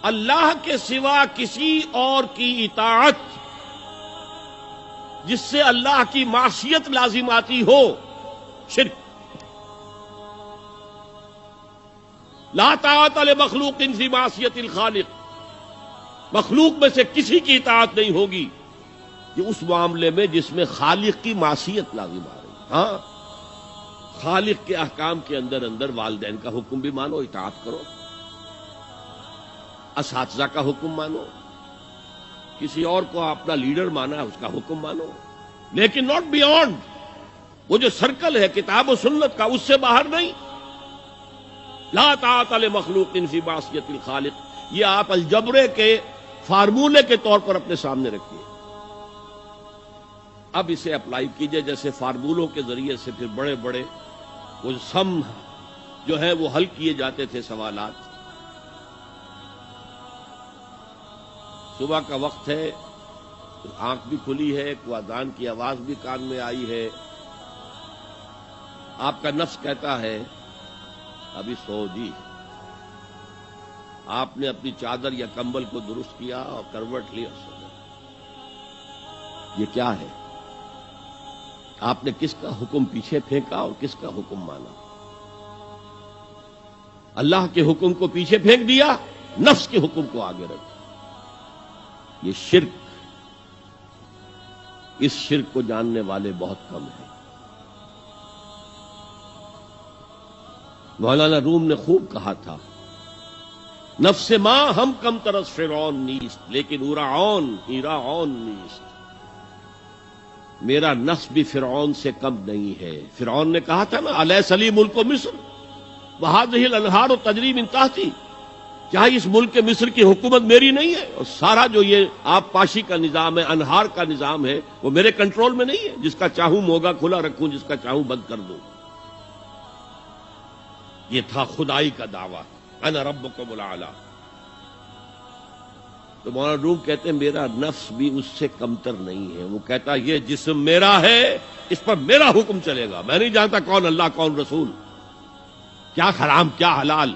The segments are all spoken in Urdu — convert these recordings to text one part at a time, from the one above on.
اللہ کے سوا کسی اور کی اطاعت جس سے اللہ کی معصیت لازم آتی ہو، شرک۔ لا طاعت لمخلوق فی معصیت الخالق، مخلوق میں سے کسی کی اطاعت نہیں ہوگی کہ اس معاملے میں جس میں خالق کی معصیت لازم آ رہی۔ ہاں، خالق کے احکام کے اندر اندر والدین کا حکم بھی مانو، اطاعت کرو، اساتذہ کا حکم مانو، کسی اور کو اپنا لیڈر مانا ہے اس کا حکم مانو، لیکن ناٹ بیونڈ وہ جو سرکل ہے کتاب و سنت کا، اس سے باہر نہیں۔ لا طاعت لمخلوق فی معصیت الخالق، یہ آپ الجبرے کے فارمولے کے طور پر اپنے سامنے رکھیے۔ اب اسے اپلائی کیجئے، جیسے فارمولوں کے ذریعے سے پھر بڑے بڑے وہ سم جو ہے وہ حل کیے جاتے تھے سوالات۔ صبح کا وقت ہے، آنکھ بھی کھلی ہے، کوئی اذان کی آواز بھی کان میں آئی ہے، آپ کا نفس کہتا ہے ابھی سو جی۔ آپ نے اپنی چادر یا کمبل کو درست کیا اور کروٹ لی اور سو گئے۔ یہ کیا ہے؟ آپ نے کس کا حکم پیچھے پھینکا اور کس کا حکم مانا؟ اللہ کے حکم کو پیچھے پھینک دیا، نفس کے حکم کو آگے رکھا۔ یہ شرک، اس شرک کو جاننے والے بہت کم ہیں۔ مولانا روم نے خوب کہا تھا، نفس ماں ہم کم ترس فرعون نیست لیکن اورعون ایراعون نیست۔ میرا نفس بھی فرعون سے کم نہیں ہے۔ فرعون نے کہا تھا نا الیس لی ملک مصر وہذہ الانہار تجری من تحتی، کیا اس ملک مصر کی حکومت میری نہیں ہے؟ اور سارا جو یہ آب پاشی کا نظام ہے، انہار کا نظام ہے، وہ میرے کنٹرول میں نہیں ہے؟ جس کا چاہوں موگا کھلا رکھوں، جس کا چاہوں بند کر دوں۔ یہ تھا خدائی کا دعویٰ، انا ربکم الاعلی۔ تو مولانا روم کہتے ہیں میرا نفس بھی اس سے کمتر نہیں ہے۔ وہ کہتا یہ جسم میرا ہے، اس پر میرا حکم چلے گا، میں نہیں جانتا کون اللہ کون رسول، کیا حرام کیا حلال۔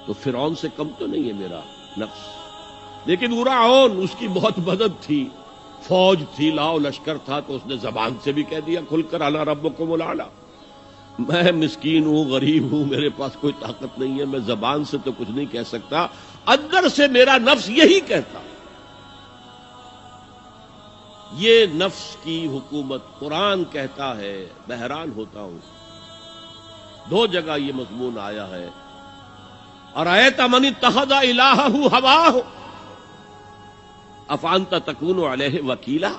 تو فرعون سے کم تو نہیں ہے میرا نفس، لیکن اورعون اس کی بہت مدد تھی، فوج تھی، لاؤ لشکر تھا، تو اس نے زبان سے بھی کہہ دیا کھل کر انا ربکم الاعلی۔ میں مسکین ہوں، غریب ہوں، میرے پاس کوئی طاقت نہیں ہے، میں زبان سے تو کچھ نہیں کہہ سکتا، اندر سے میرا نفس یہی کہتا۔ یہ نفس کی حکومت قرآن کہتا ہے، میں حیران ہوتا ہوں۔ دو جگہ یہ مضمون آیا ہے، ارأیت من اتخذ الہہ ہواہ افانت تکون علیہ وکیلا۔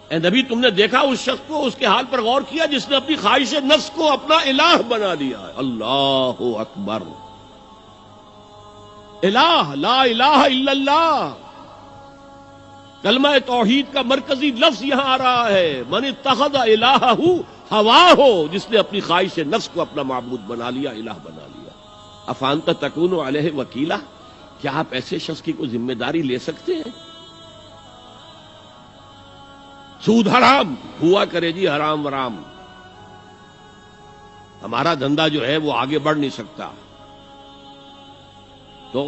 اے نبی تم نے دیکھا اس شخص کو، اس کے حال پر غور کیا جس نے اپنی خواہش نفس کو اپنا الہ بنا لیا ہے۔ اللہ اکبر، الہ، لا الہ الا اللہ، کلمہ توحید کا مرکزی لفظ یہاں آ رہا ہے، من اتخذ الہہ ہواہ، جس نے اپنی خواہش نفس کو اپنا معبود بنا لیا، الہ بنا لیا۔ افانت تکون علیہ وکیلا، کیا آپ ایسے شخص کی کوئی ذمہ داری لے سکتے ہیں؟ سود حرام ہوا کرے جی، حرام ورام، ہمارا دھندا جو ہے وہ آگے بڑھ نہیں سکتا۔ تو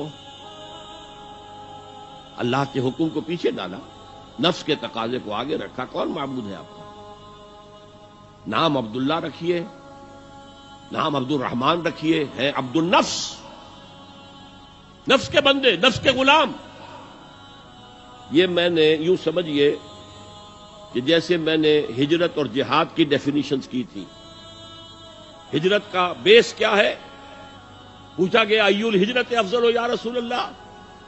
اللہ کے حکم کو پیچھے ڈالا، نفس کے تقاضے کو آگے رکھا۔ کون معبود ہے آپ کا؟ نام عبداللہ رکھیے، نام عبد الرحمن رکھیے، ہے عبد النفس، نفس کے بندے، نفس کے غلام۔ یہ میں نے یوں سمجھیے کہ جیسے میں نے ہجرت اور جہاد کی ڈیفینیشنز کی تھی۔ ہجرت کا بیس کیا ہے؟ پوچھا گیا ایو الہجرت افضل یا رسول اللہ،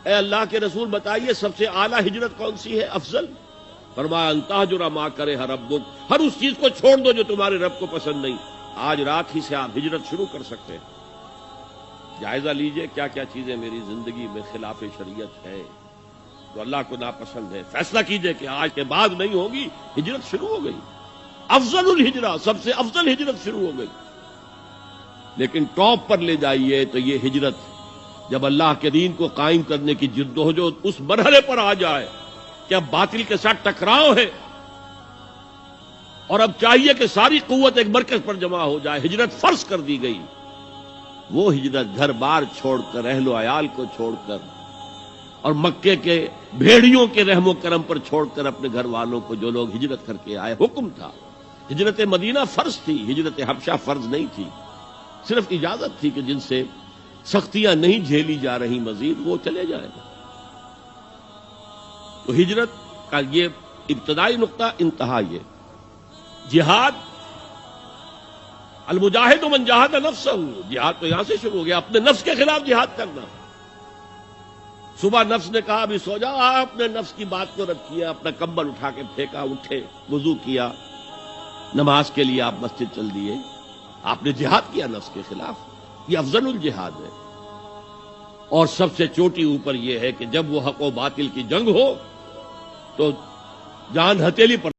اے اللہ کے رسول بتائیے سب سے اعلیٰ ہجرت کون سی ہے، افضل؟ فرمایا ان تہجر ما کرہ ربک، ہر اس چیز کو چھوڑ دو جو تمہارے رب کو پسند نہیں۔ آج رات ہی سے آپ ہجرت شروع کر سکتے ہیں۔ جائزہ لیجئے کیا کیا چیزیں میری زندگی میں خلاف شریعت ہے، تو اللہ کو ناپسند ہے، فیصلہ کیجئے کہ آج کے بعد نہیں ہوگی، ہجرت شروع ہو گئی۔ افضل الہجرہ، سب سے افضل ہجرت شروع ہو گئی۔ لیکن ٹاپ پر لے جائیے تو یہ ہجرت جب اللہ کے دین کو قائم کرنے کی جدوجہد اس مرحلے پر آ جائے کہ اب باطل کے ساتھ ٹکراؤ ہے، اور اب چاہیے کہ ساری قوت ایک مرکز پر جمع ہو جائے. ہجرت فرض کر دی گئی. وہ ہجرت گھر بار چھوڑ کر، اہل و عیال کو چھوڑ کر، اور مکے کے بھیڑیوں کے رحم و کرم پر چھوڑ کر اپنے گھر والوں کو جو لوگ ہجرت کر کے آئے. حکم تھا. ہجرت مدینہ فرض تھی، ہجرت حبشہ فرض نہیں تھی. صرف اجازت تھی کہ جن سے سختیاں نہیں جھیلی جا رہی مزید وہ چلے جائیں. تو ہجرت کا یہ ابتدائی نقطہ، انتہا یہ. جہاد، المجاہد من جاہد نفسہ، جہاد تو یہاں سے شروع ہو گیا، اپنے نفس کے خلاف جہاد کرنا. صبح نفس نے کہا ابھی سو جاؤ، آپ نے نفس کی بات کو رد کیا، اپنا کمبل اٹھا کے پھینکا، اٹھے، وضو کیا، نماز کے لیے آپ مسجد چل دیے. آپ نے جہاد کیا نفس کے خلاف. یہ افضل الجہاد ہے. اور سب سے چوٹی اوپر یہ ہے کہ جب وہ حق و باطل کی جنگ ہو تو جان ہتھیلی پر